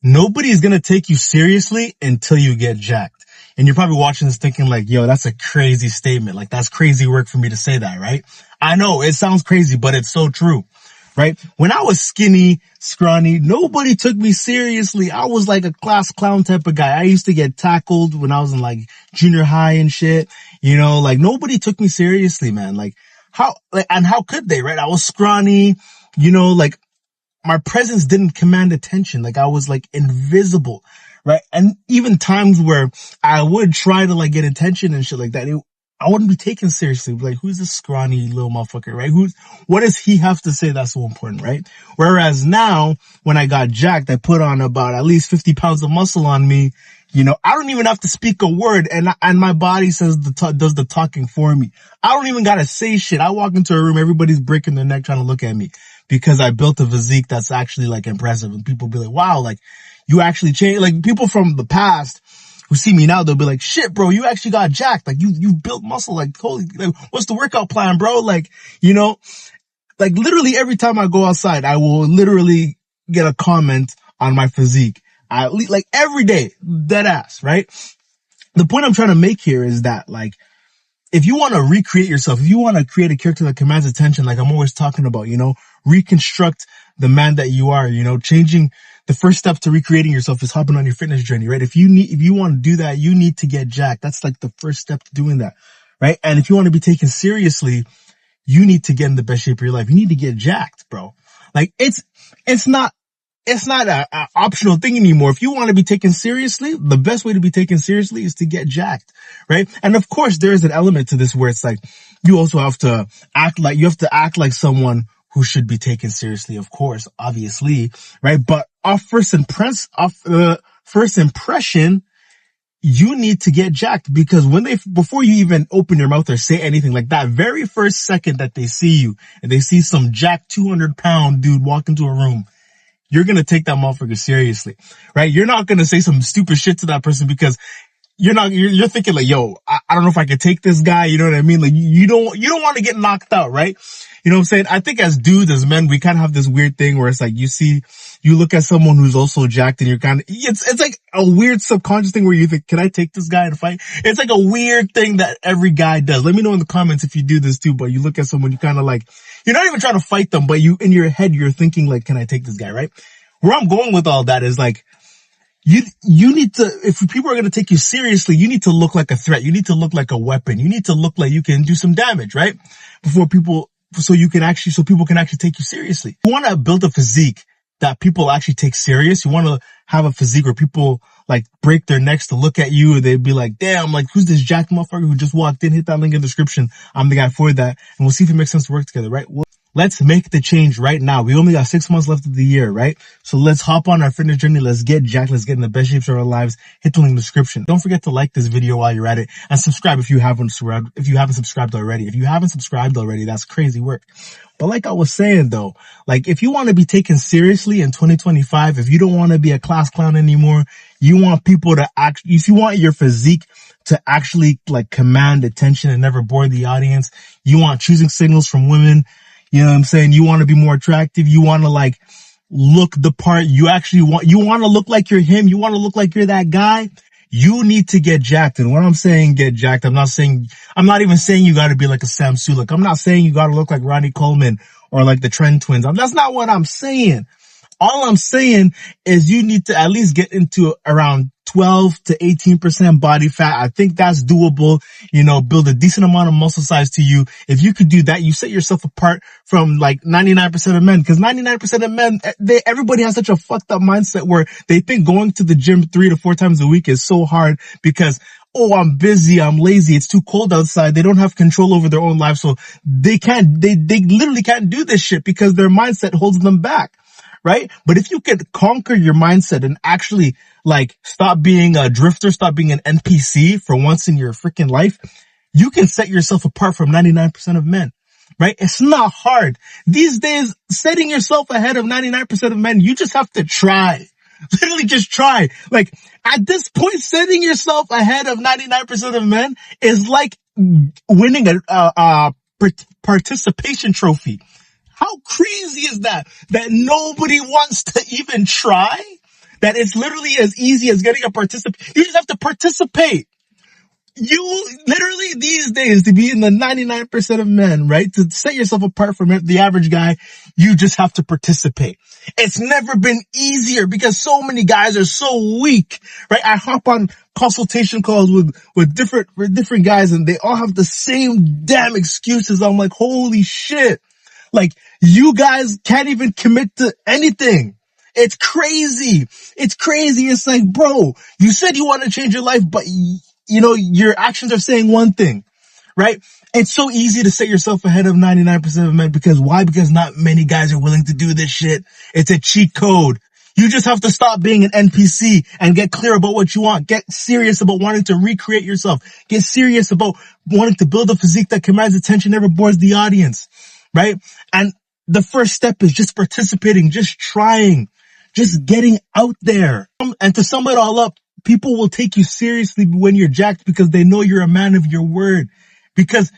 Nobody's gonna take you seriously until you get jacked. And you're probably watching this thinking like, yo, that's a crazy statement. Like, that's crazy work for me to say that, right? I know it sounds crazy, but it's so true, right? When I was skinny, scrawny, nobody took me seriously. I was like a class clown type of guy. I used to get tackled when I was in like junior high and shit, like nobody took me seriously, man. Like and how could they, right? I was scrawny, like my presence didn't command attention. Like I was like invisible, right? And even times where I would try to like get attention and shit like that, I wouldn't be taken seriously. Like, who's this scrawny little motherfucker, right? What does he have to say that's so important, right? Whereas now, when I got jacked, I put on about at least 50 pounds of muscle on me. I don't even have to speak a word, and my body does the talking for me. I don't even gotta say shit. I walk into a room, everybody's breaking their neck trying to look at me because I built a physique that's actually like impressive, and people be like, wow, like you actually changed. Like people from the past who see me now, they'll be like, shit, bro, you actually got jacked. Like you built muscle. Like, holy, like, what's the workout plan, bro? Like, like literally every time I go outside, I will literally get a comment on my physique. Like every day, dead ass, right? The point I'm trying to make here is that like, if you want to recreate yourself, if you want to create a character that commands attention, like I'm always talking about, reconstruct the man that you are, changing the first step to recreating yourself is hopping on your fitness journey, right? If you want to do that, you need to get jacked. That's like the first step to doing that, right? And if you want to be taken seriously, you need to get in the best shape of your life. You need to get jacked, bro. Like it's not a optional thing anymore. If you want to be taken seriously, the best way to be taken seriously is to get jacked, right? And of course, there is an element to this where it's like, you also have to act like someone who should be taken seriously, of course, obviously, right? But first impression, you need to get jacked because before you even open your mouth or say anything, like that very first second that they see you and they see some jacked 200-pound dude walk into a room, you're going to take that motherfucker seriously, right? You're not going to say some stupid shit to that person because you're thinking like, yo, I don't know if I can take this guy. You know what I mean? Like you don't want to get knocked out, right? You know what I'm saying? I think as dudes, as men, we kind of have this weird thing where it's like, you look at someone who's also jacked and you're it's like a weird subconscious thing where you think, can I take this guy in a fight? It's like a weird thing that every guy does. Let me know in the comments if you do this too, but you look at someone, you kind of like, you're not even trying to fight them, but in your head, you're thinking like, can I take this guy, right? Where I'm going with all that is like, you need to, if people are going to take you seriously, you need to look like a threat. You need to look like a weapon. You need to look like you can do some damage, right? So people can actually take you seriously. You want to build a physique that people actually take serious. You want to have a physique where people like break their necks to look at you and they'd be like, damn, like who's this jacked motherfucker who just walked in? Hit that link in the description. I'm the guy for that. And we'll see if it makes sense to work together, right? Let's make the change right now. We only got 6 months left of the year, right? So let's hop on our fitness journey. Let's get jacked. Let's get in the best shapes of our lives. Hit the link in the description. Don't forget to like this video while you're at it and subscribe if you haven't subscribed already. If you haven't subscribed already, that's crazy work. But like I was saying though, like if you want to be taken seriously in 2025, if you don't want to be a class clown anymore, you want people to if you want your physique to actually like command attention and never bore the audience, you want choosing signals from women. You know what I'm saying? You want to be more attractive. You want to like look the part. You want to look like you're him. You want to look like you're that guy. You need to get jacked. And when I'm saying get jacked, I'm not even saying you got to be like a Sam Sulek. I'm not saying you got to look like Ronnie Coleman or like the Trend Twins. That's not what I'm saying. All I'm saying is you need to at least get into around 12 to 18% body fat. I think that's doable. Build a decent amount of muscle size to you. If you could do that, you set yourself apart from like 99% of men, because 99% of men, everybody has such a fucked up mindset where they think going to the gym 3 to 4 times a week is so hard because, oh, I'm busy, I'm lazy, it's too cold outside. They don't have control over their own life. So they literally can't do this shit because their mindset holds them back. Right? But if you could conquer your mindset and actually like stop being a drifter, stop being an NPC for once in your freaking life, you can set yourself apart from 99% of men. Right? It's not hard. These days, setting yourself ahead of 99% of men, you just have to try. Literally just try. Like at this point, setting yourself ahead of 99% of men is like winning a participation trophy. How crazy is that? That nobody wants to even try? that it's literally as easy as getting a participant. You just have to participate. You literally these days, to be in the 99% of men, right? To set yourself apart from the average guy, you just have to participate. It's never been easier because so many guys are so weak, right? I hop on consultation calls with different guys and they all have the same damn excuses. I'm like, holy shit. Like, you guys can't even commit to anything. It's crazy. It's crazy. It's like, bro, you said you want to change your life, but you know, your actions are saying one thing, right? It's so easy to set yourself ahead of 99% of men because why? Because not many guys are willing to do this shit. It's a cheat code. You just have to stop being an NPC and get clear about what you want. Get serious about wanting to recreate yourself. Get serious about wanting to build a physique that commands attention, never bores the audience, right? And the first step is just participating, just trying, just getting out there. And to sum it all up, people will take you seriously when you're jacked because they know you're a man of your word. Because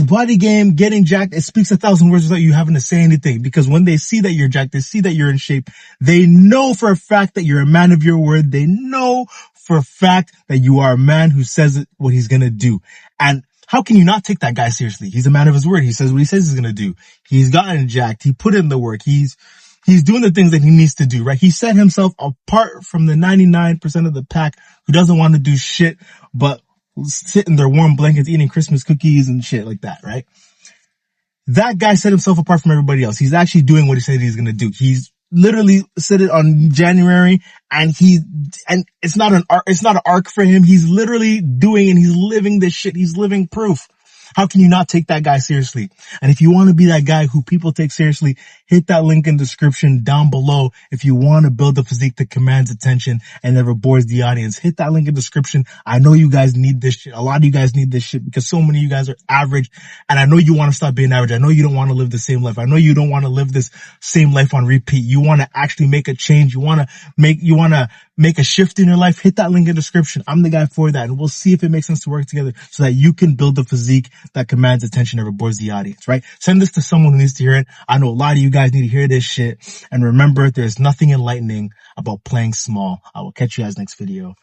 body game, getting jacked, it speaks 1,000 words without you having to say anything. Because when they see that you're jacked, they see that you're in shape, they know for a fact that you're a man of your word. They know for a fact that you are a man who says what he's gonna do. And how can you not take that guy seriously? He's a man of his word. He says what he says he's gonna do. He's gotten jacked. He put in the work. He's doing the things that he needs to do, right? He set himself apart from the 99% of the pack who doesn't want to do shit but sit in their warm blankets eating Christmas cookies and shit like that, right? That guy set himself apart from everybody else. He's actually doing what he said he's going to do. He's literally said it on January and it's not an arc for him. He's literally doing and he's living this shit. He's living proof. How can you not take that guy seriously? And if you want to be that guy who people take seriously, hit that link in the description down below. If you want to build a physique that commands attention and never bores the audience, hit that link in the description. I know you guys need this shit. A lot of you guys need this shit because so many of you guys are average. And I know you want to stop being average. I know you don't want to live the same life. I know you don't want to live this same life on repeat. You want to actually make a change. You want to make a shift in your life. Hit that link in the description. I'm the guy for that. And we'll see if it makes sense to work together so that you can build a physique that commands attention, never bores the audience, right? Send this to someone who needs to hear it. I know a lot of you guys need to hear this shit. And remember, there's nothing enlightening about playing small. I will catch you guys next video.